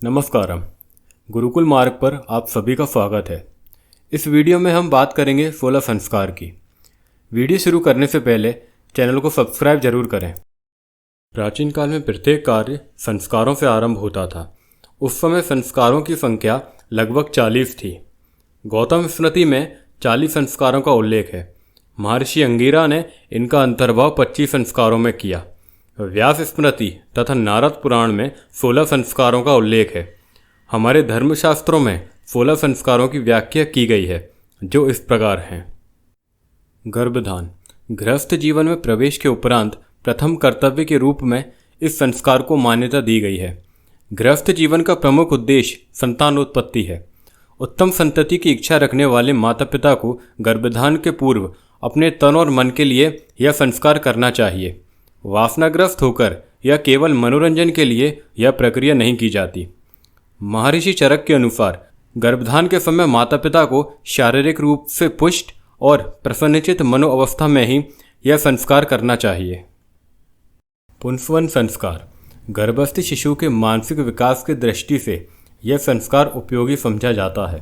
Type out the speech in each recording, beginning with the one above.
नमस्कारम। गुरुकुल मार्ग पर आप सभी का स्वागत है। इस वीडियो में हम बात करेंगे 16 संस्कार की। वीडियो शुरू करने से पहले चैनल को सब्सक्राइब जरूर करें। प्राचीन काल में प्रत्येक कार्य संस्कारों से आरंभ होता था। उस समय संस्कारों की संख्या लगभग 40 थी। गौतम स्मृति में 40 संस्कारों का उल्लेख है। महर्षि अंगिरा ने इनका अंतर्भाव 25 संस्कारों में किया। व्यास स्मृति तथा नारद पुराण में 16 संस्कारों का उल्लेख है। हमारे धर्मशास्त्रों में 16 संस्कारों की व्याख्या की गई है, जो इस प्रकार हैं। गर्भधान। गृहस्थ जीवन में प्रवेश के उपरांत प्रथम कर्तव्य के रूप में इस संस्कार को मान्यता दी गई है। गृहस्थ जीवन का प्रमुख उद्देश्य संतानोत्पत्ति है। उत्तम संतति की इच्छा रखने वाले माता पिता को गर्भधान के पूर्व अपने तन और मन के लिए यह संस्कार करना चाहिए। वासनाग्रस्त होकर या केवल मनोरंजन के लिए यह प्रक्रिया नहीं की जाती। महर्षि चरक के अनुसार गर्भधान के समय माता पिता को शारीरिक रूप से पुष्ट और प्रसन्नचित मनोअवस्था में ही यह संस्कार करना चाहिए। पुंसवन संस्कार। गर्भस्थ शिशु के मानसिक विकास की दृष्टि से यह संस्कार उपयोगी समझा जाता है।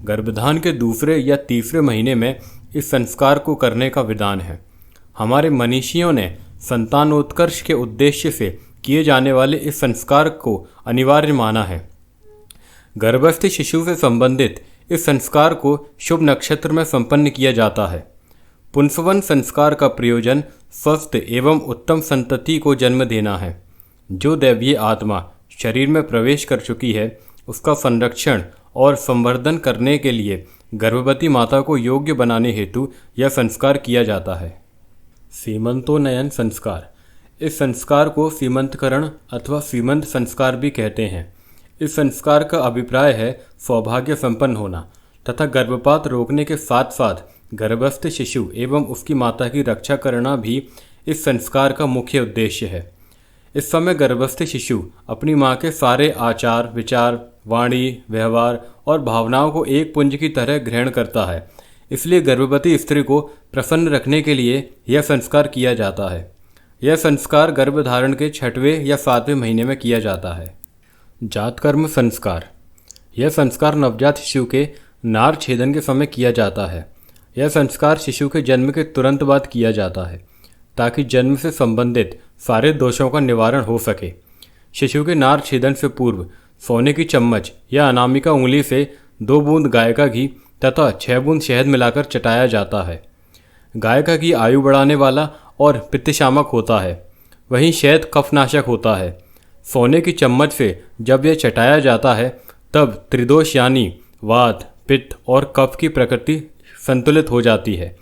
गर्भधान के दूसरे या तीसरे महीने में इस संस्कार को करने का विधान है। हमारे मनीषियों ने संतानोत्कर्ष के उद्देश्य से किए जाने वाले इस संस्कार को अनिवार्य माना है। गर्भस्थ शिशु से संबंधित इस संस्कार को शुभ नक्षत्र में संपन्न किया जाता है। पुंसवन संस्कार का प्रयोजन स्वस्थ एवं उत्तम संतति को जन्म देना है। जो दैवीय आत्मा शरीर में प्रवेश कर चुकी है, उसका संरक्षण और संवर्धन करने के लिए गर्भवती माता को योग्य बनाने हेतु यह संस्कार किया जाता है। सीमंतोन्नयन संस्कार। इस संस्कार को सीमंतकरण अथवा सीमंत संस्कार भी कहते हैं। इस संस्कार का अभिप्राय है सौभाग्य संपन्न होना तथा गर्भपात रोकने के साथ साथ गर्भस्थ शिशु एवं उसकी माता की रक्षा करना भी इस संस्कार का मुख्य उद्देश्य है। इस समय गर्भस्थ शिशु अपनी माँ के सारे आचार विचार, वाणी, व्यवहार और भावनाओं को एक पुंज की तरह ग्रहण करता है। इसलिए गर्भवती स्त्री को प्रसन्न रखने के लिए यह संस्कार किया जाता है। यह संस्कार गर्भधारण के 6वें या 7वें महीने में किया जाता है। जातकर्म संस्कार। यह संस्कार नवजात शिशु के नार छेदन के समय किया जाता है। यह संस्कार शिशु के जन्म के तुरंत बाद किया जाता है ताकि जन्म से संबंधित सारे दोषों का निवारण हो सके। शिशु के नार छेदन से पूर्व सोने की चम्मच या अनामिका उंगली से 2 बूंद गाय का घी तथा 6 बूंद शहद मिलाकर चटाया जाता है। गाय का घी आयु बढ़ाने वाला और पित्तशामक होता है, वहीं शहद कफनाशक होता है। सोने की चम्मच से जब यह चटाया जाता है तब त्रिदोष यानी वात, पित्त और कफ की प्रकृति संतुलित हो जाती है।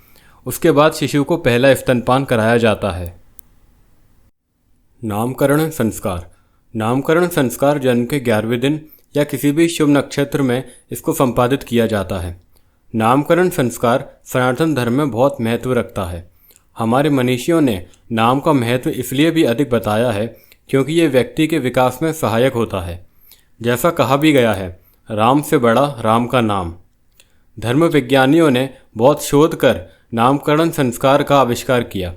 उसके बाद शिशु को पहला स्तनपान कराया जाता है। नामकरण संस्कार। नामकरण संस्कार जन्म के 11वें दिन या किसी भी शुभ नक्षत्र में इसको संपादित किया जाता है। नामकरण संस्कार सनातन धर्म में बहुत महत्व रखता है। हमारे मनीषियों ने नाम का महत्व इसलिए भी अधिक बताया है क्योंकि ये व्यक्ति के विकास में सहायक होता है। जैसा कहा भी गया है, राम से बड़ा राम का नाम। धर्म विज्ञानियों ने बहुत शोध कर नामकरण संस्कार का आविष्कार किया।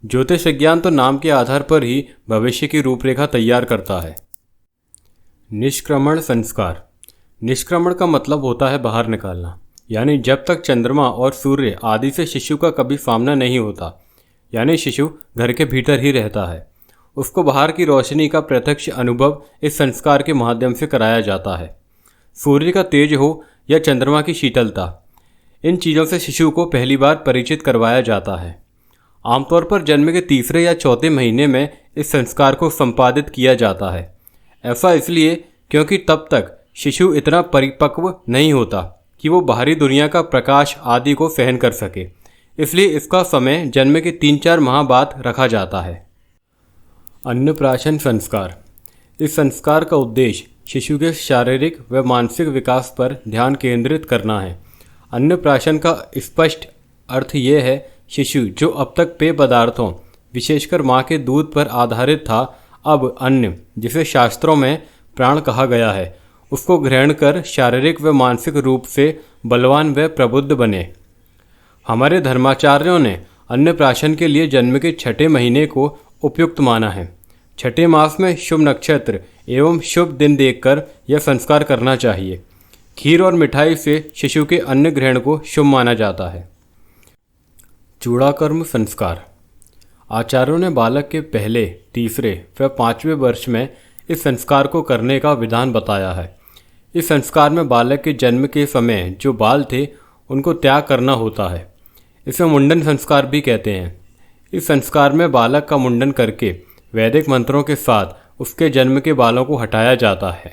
ज्योतिष विज्ञान तो नाम के आधार पर ही भविष्य की रूपरेखा तैयार करता है। निष्क्रमण संस्कार। निष्क्रमण का मतलब होता है बाहर निकालना, यानी जब तक चंद्रमा और सूर्य आदि से शिशु का कभी सामना नहीं होता, यानी शिशु घर के भीतर ही रहता है, उसको बाहर की रोशनी का प्रत्यक्ष अनुभव इस संस्कार के माध्यम से कराया जाता है। सूर्य का तेज हो या चंद्रमा की शीतलता, इन चीज़ों से शिशु को पहली बार परिचित करवाया जाता है। आमतौर पर जन्म के 3 या 4 महीने में इस संस्कार को संपादित किया जाता है। ऐसा इसलिए क्योंकि तब तक शिशु इतना परिपक्व नहीं होता कि वो बाहरी दुनिया का प्रकाश आदि को सहन कर सके, इसलिए इसका समय जन्म के 3-4 माह बाद रखा जाता है। अन्नप्राशन संस्कार। इस संस्कार का उद्देश्य शिशु के शारीरिक व मानसिक विकास पर ध्यान केंद्रित करना है। अन्नप्राशन का स्पष्ट अर्थ ये है, शिशु जो अब तक पेय पदार्थों विशेषकर माँ के दूध पर आधारित था, अब अन्न जिसे शास्त्रों में प्राण कहा गया है, उसको ग्रहण कर शारीरिक व मानसिक रूप से बलवान व प्रबुद्ध बने। हमारे धर्माचार्यों ने अन्नप्राशन के लिए जन्म के 6ठे महीने को उपयुक्त माना है छठे मास में शुभ नक्षत्र एवं शुभ दिन देखकर यह संस्कार करना चाहिए। खीर और मिठाई से शिशु के अन्न ग्रहण को शुभ माना जाता है। चूड़ाकर्म संस्कार। आचार्यों ने बालक के पहले, तीसरे व 5वें वर्ष में इस संस्कार को करने का विधान बताया है। इस संस्कार में बालक के जन्म के समय जो बाल थे उनको त्याग करना होता है। इसे मुंडन संस्कार भी कहते हैं। इस संस्कार में बालक का मुंडन करके वैदिक मंत्रों के साथ उसके जन्म के बालों को हटाया जाता है।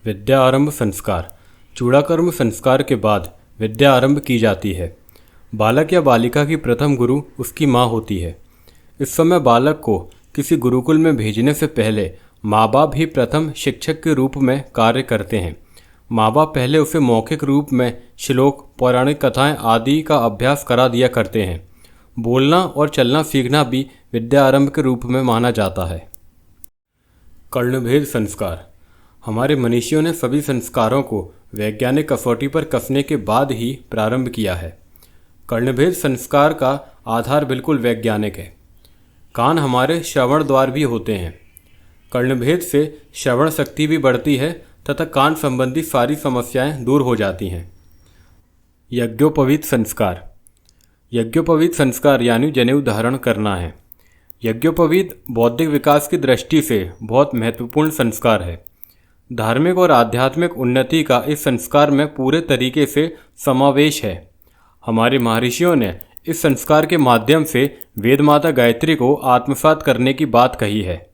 विद्या आरंभ संस्कार। चूड़ाकर्म संस्कार के बाद विद्या आरंभ की जाती है। बालक या बालिका की प्रथम गुरु उसकी माँ होती है। इस समय बालक को किसी गुरुकुल में भेजने से पहले माँ बाप ही प्रथम शिक्षक के रूप में कार्य करते हैं। माँ बाप पहले उसे मौखिक रूप में श्लोक, पौराणिक कथाएं आदि का अभ्यास करा दिया करते हैं। बोलना और चलना सीखना भी विद्या आरंभ के रूप में माना जाता है। कर्णभेद संस्कार। हमारे मनीषियों ने सभी संस्कारों को वैज्ञानिक कसौटी पर कसने के बाद ही प्रारंभ किया है। कर्णभेद संस्कार का आधार बिल्कुल वैज्ञानिक है। कान हमारे श्रवण द्वार भी होते हैं। कर्णभेद से श्रवण शक्ति भी बढ़ती है तथा कान संबंधी सारी समस्याएं दूर हो जाती हैं। यज्ञोपवीत संस्कार। यज्ञोपवीत संस्कार यानी जनेऊ धारण करना है। यज्ञोपवीत बौद्धिक विकास की दृष्टि से बहुत महत्वपूर्ण संस्कार है। धार्मिक और आध्यात्मिक उन्नति का इस संस्कार में पूरे तरीके से समावेश है। हमारे महर्षियों ने इस संस्कार के माध्यम से वेद माता गायत्री को आत्मसात करने की बात कही है।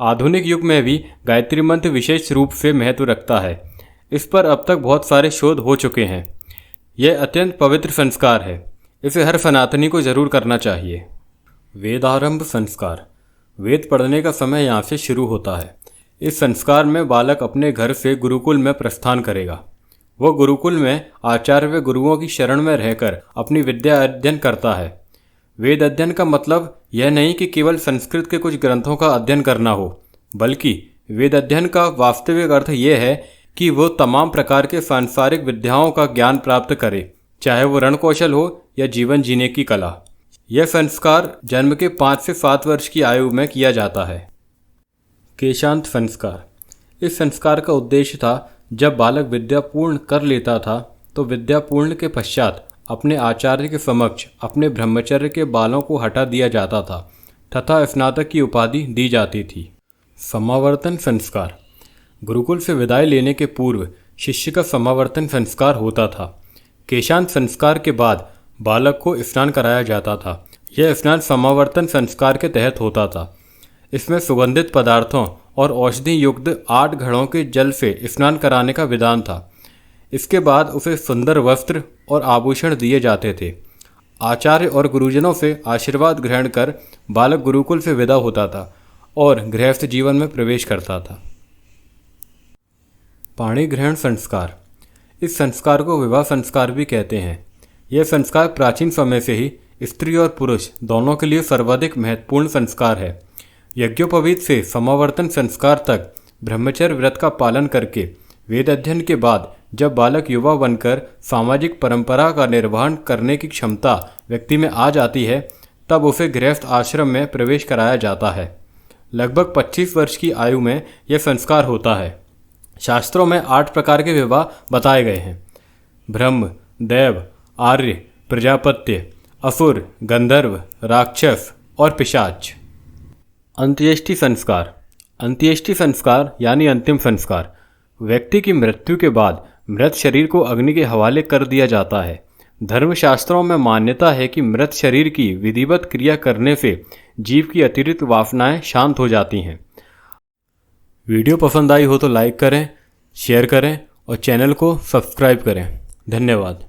आधुनिक युग में भी गायत्री मंत्र विशेष रूप से महत्व रखता है। इस पर अब तक बहुत सारे शोध हो चुके हैं। यह अत्यंत पवित्र संस्कार है। इसे हर सनातनी को जरूर करना चाहिए। वेदारंभ संस्कार। वेद पढ़ने का समय यहाँ से शुरू होता है। इस संस्कार में बालक अपने घर से गुरुकुल में प्रस्थान करेगा। वह गुरुकुल में आचार्य व गुरुओं की शरण में रहकर अपनी विद्या अध्ययन करता है। वेद अध्ययन का मतलब यह नहीं कि केवल संस्कृत के कुछ ग्रंथों का अध्ययन करना हो, बल्कि वेद अध्ययन का वास्तविक अर्थ यह है कि वो तमाम प्रकार के सांसारिक विद्याओं का ज्ञान प्राप्त करे, चाहे वो रणकौशल हो या जीवन जीने की कला। यह संस्कार जन्म के 5 से 7 वर्ष की आयु में किया जाता है। केशांत संस्कार। इस संस्कार का उद्देश्य था जब बालक विद्या पूर्ण कर लेता था तो विद्या पूर्ण के पश्चात अपने आचार्य के समक्ष अपने ब्रह्मचर्य के बालों को हटा दिया जाता था तथा स्नातक की उपाधि दी जाती थी। समावर्तन संस्कार। गुरुकुल से विदाई लेने के पूर्व शिष्य का समावर्तन संस्कार होता था। केशांत संस्कार के बाद बालक को स्नान कराया जाता था। यह स्नान समावर्तन संस्कार के तहत होता था। इसमें सुगंधित पदार्थों और औषधि युक्त 8 घड़ों के जल से स्नान कराने का विधान था। इसके बाद उसे सुंदर वस्त्र और आभूषण दिए जाते थे। आचार्य और गुरुजनों से आशीर्वाद ग्रहण कर बालक गुरुकुल से विदा होता था और गृहस्थ जीवन में प्रवेश करता था। पाणी ग्रहण संस्कार। इस संस्कार को विवाह संस्कार भी कहते हैं। यह संस्कार प्राचीन समय से ही स्त्री और पुरुष दोनों के लिए सर्वाधिक महत्वपूर्ण संस्कार है। यज्ञोपवीत से समावर्तन संस्कार तक ब्रह्मचर्य व्रत का पालन करके वेद अध्ययन के बाद जब बालक युवा बनकर सामाजिक परंपरा का निर्वहन करने की क्षमता व्यक्ति में आ जाती है तब उसे गृहस्थ आश्रम में प्रवेश कराया जाता है। लगभग 25 वर्ष की आयु में यह संस्कार होता है। शास्त्रों में 8 प्रकार के विवाह बताए गए हैं: ब्रह्म, देव, आर्य, प्रजापत्य, असुर, गंधर्व, राक्षस और पिशाच। अंत्येष्टि संस्कार। अंत्येष्टि संस्कार यानी अंतिम संस्कार। व्यक्ति की मृत्यु के बाद मृत शरीर को अग्नि के हवाले कर दिया जाता है। धर्मशास्त्रों में मान्यता है कि मृत शरीर की विधिवत क्रिया करने से जीव की अतिरिक्त वासनाएं शांत हो जाती हैं। वीडियो पसंद आई हो तो लाइक करें, शेयर करें और चैनल को सब्सक्राइब करें। धन्यवाद।